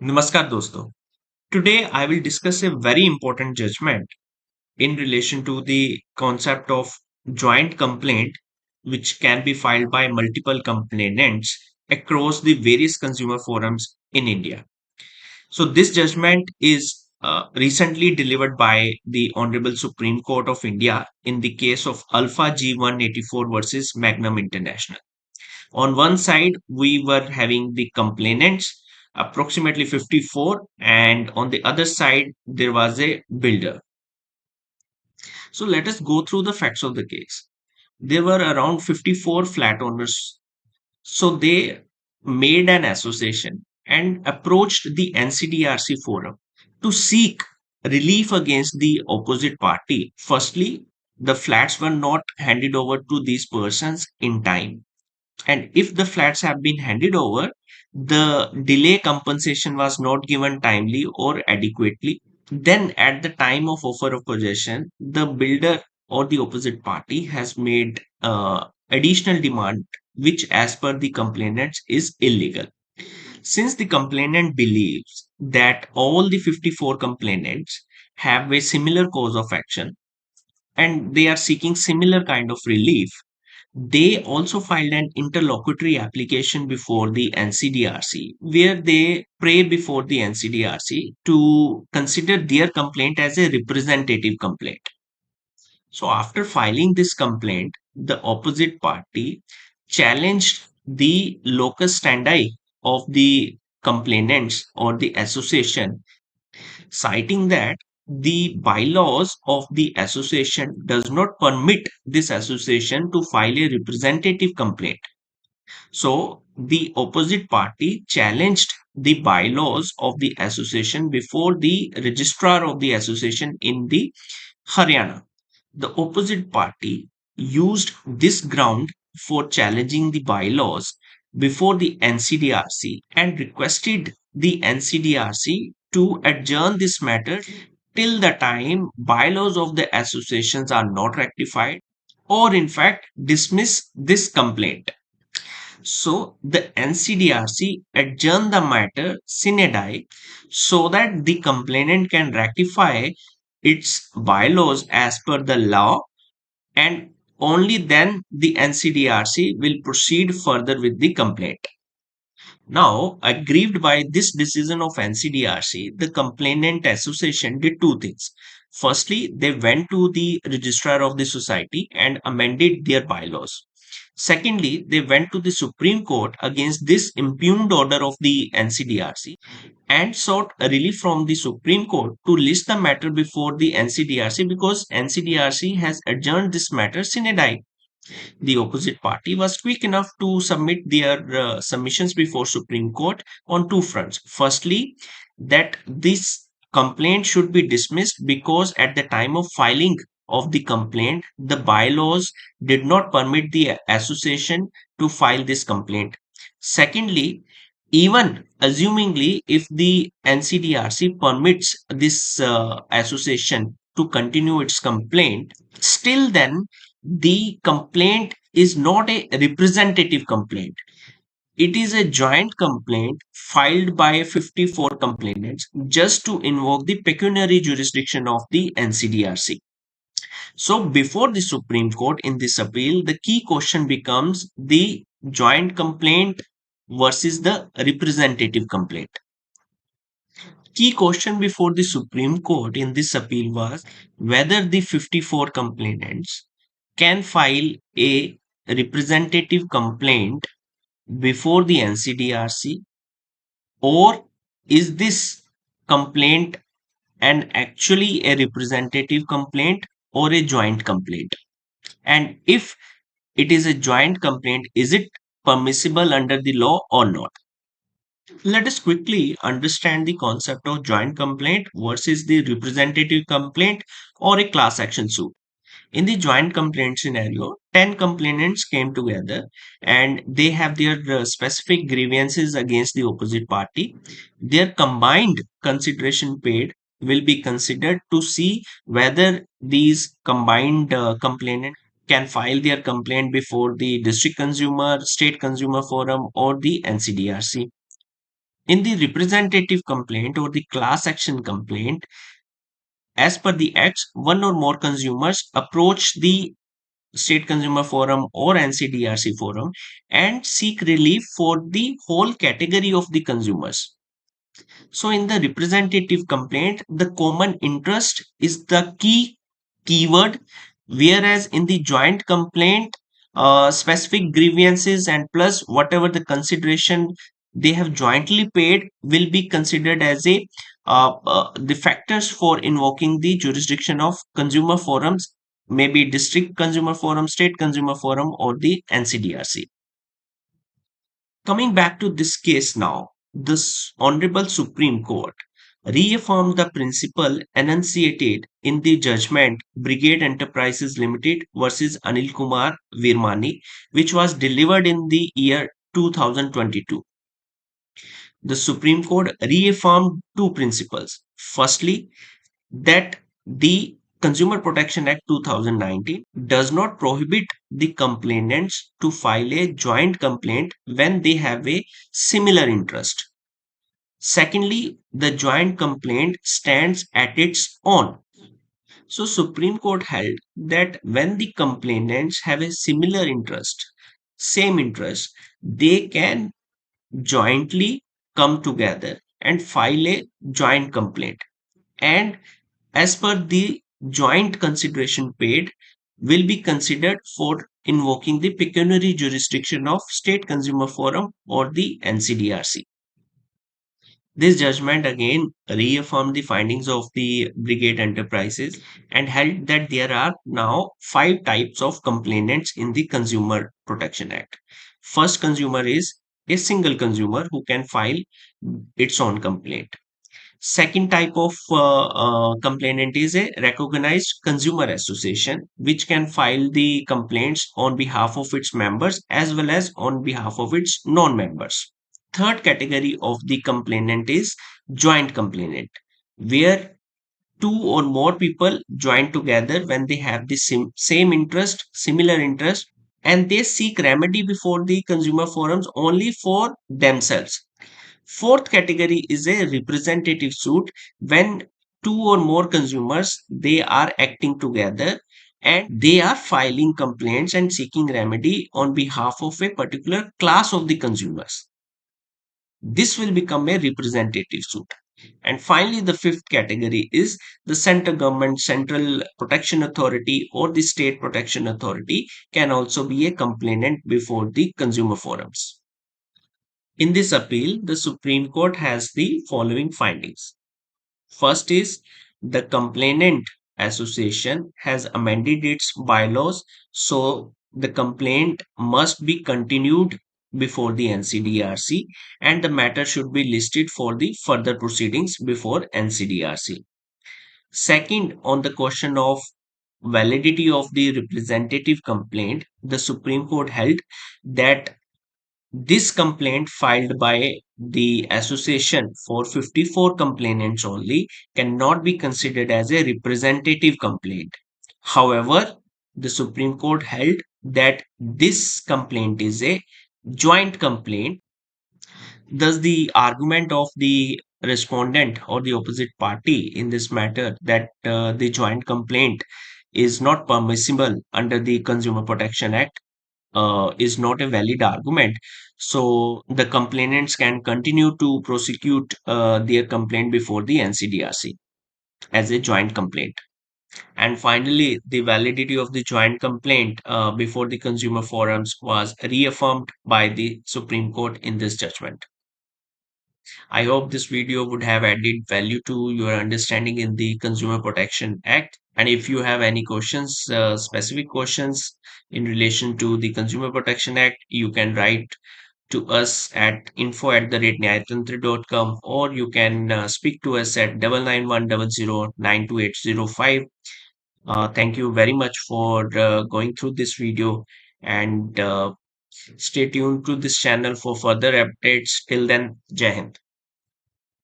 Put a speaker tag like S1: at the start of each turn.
S1: Namaskar दोस्तों. Today I will discuss a very important judgment in relation to the concept of joint complaint which can be filed by multiple complainants across the various consumer forums in India. So this judgment is recently delivered by the Honorable Supreme Court of India in the case of Alpha G184 versus Magnum International. On one side, we were having the complainants, approximately 54, and on the other side, there was a builder. So let us go through the facts of the case. There were around 54 flat owners. So they made an association and approached the NCDRC forum to seek relief against the opposite party. Firstly, the flats were not handed over to these persons in time, and if the flats have been handed over, the delay compensation was not given timely or adequately. Then, at the time of offer of possession, the builder or the opposite party has made additional demand, which, as per the complainants, is illegal. Since the complainant believes that all the 54 complainants have a similar cause of action and they are seeking similar kind of relief, they also filed an interlocutory application before the NCDRC, where they pray before the NCDRC to consider their complaint as a representative complaint. So, after filing this complaint, the opposite party challenged the locus standi of the complainants or the association, citing that the bylaws of the association does not permit this association to file a representative complaint. So the opposite party challenged the bylaws of the association before the registrar of the association in the Haryana. The opposite party used this ground for challenging the bylaws before the NCDRC and requested the NCDRC to adjourn this matter till the time bylaws of the associations are not rectified, or in fact dismiss this complaint. So the NCDRC adjourned the matter sine die so that the complainant can rectify its bylaws as per the law, and only then the NCDRC will proceed further with the complaint. Now, aggrieved by this decision of NCDRC, the complainant association did two things. Firstly, they went to the registrar of the society and amended their bylaws. Secondly, they went to the Supreme Court against this impugned order of the NCDRC and sought a relief from the Supreme Court to list the matter before the NCDRC, because NCDRC has adjourned this matter sine die. The opposite party was quick enough to submit their submissions before Supreme Court on two fronts. Firstly, that this complaint should be dismissed because at the time of filing of the complaint, the bylaws did not permit the association to file this complaint. Secondly, even assumingly if the NCDRC permits this association to continue its complaint, still then the complaint is not a representative complaint. It is a joint complaint filed by 54 complainants just to invoke the pecuniary jurisdiction of the NCDRC. So, before the Supreme Court in this appeal, the key question becomes the joint complaint versus the representative complaint. Key question before the Supreme Court in this appeal was whether the 54 complainants can file a representative complaint before the NCDRC, or is this complaint an actually a representative complaint or a joint complaint? And if it is a joint complaint, is it permissible under the law or not? Let us quickly understand the concept of joint complaint versus the representative complaint or a class action suit. In the joint complaint scenario, 10 complainants came together and they have their specific grievances against the opposite party. Their combined consideration paid will be considered to see whether these combined complainants can file their complaint before the district consumer, state consumer forum, or the NCDRC. In the representative complaint or the class action complaint, as per the acts, one or more consumers approach the State Consumer Forum or NCDRC Forum and seek relief for the whole category of the consumers. So in the representative complaint, the common interest is the keyword, whereas in the joint complaint, specific grievances and plus whatever the consideration they have jointly paid will be considered as a the factors for invoking the jurisdiction of consumer forums, maybe district consumer forum, state consumer forum, or the NCDRC. Coming back to this case now, this Honorable Supreme Court reaffirmed the principle enunciated in the judgment Brigade Enterprises Limited versus Anil Kumar Virmani, which was delivered in the year 2022. The Supreme Court reaffirmed two principles. Firstly, that the Consumer Protection Act 2019 does not prohibit the complainants to file a joint complaint when they have a similar interest. Secondly, the joint complaint stands at its own. So Supreme Court held that when the complainants have a similar interest, same interest, they can jointly come together and file a joint complaint. And as per the joint consideration paid will be considered for invoking the pecuniary jurisdiction of State Consumer Forum or the NCDRC. This judgment again reaffirmed the findings of the Brigade Enterprises and held that there are now five types of complainants in the Consumer Protection Act. First consumer is a single consumer who can file its own complaint. Second type of complainant is a recognized consumer association, which can file the complaints on behalf of its members as well as on behalf of its non-members. Third category of the complainant is joint complainant, where two or more people join together when they have the same interest, similar interest, and they seek remedy before the consumer forums only for themselves. Fourth category is a representative suit when two or more consumers they are acting together and they are filing complaints and seeking remedy on behalf of a particular class of the consumers. This will become a representative suit. And finally, the fifth category is the central government, central protection authority, or the state protection authority can also be a complainant before the consumer forums. In this appeal, the Supreme Court has the following findings. First is the complainant association has amended its bylaws, so the complaint must be continued before the NCDRC and the matter should be listed for the further proceedings before NCDRC. Second, on the question of validity of the representative complaint, the Supreme Court held that this complaint filed by the association for 54 complainants only cannot be considered as a representative complaint. However, the Supreme Court held that this complaint is a joint complaint. Thus, the argument of the respondent or the opposite party in this matter that the joint complaint is not permissible under the Consumer Protection Act is not a valid argument. So the complainants can continue to prosecute their complaint before the NCDRC as a joint complaint. And finally, the validity of the joint complaint before the consumer forums was reaffirmed by the Supreme Court in this judgment. I hope this video would have added value to your understanding in the Consumer Protection Act. And if you have any questions, specific questions in relation to the Consumer Protection Act, you can write to us at info@nyaytantra.com or you can speak to us at 9910092805. Thank you very much for going through this video and stay tuned to this channel for further updates. Till then, Jai Hind.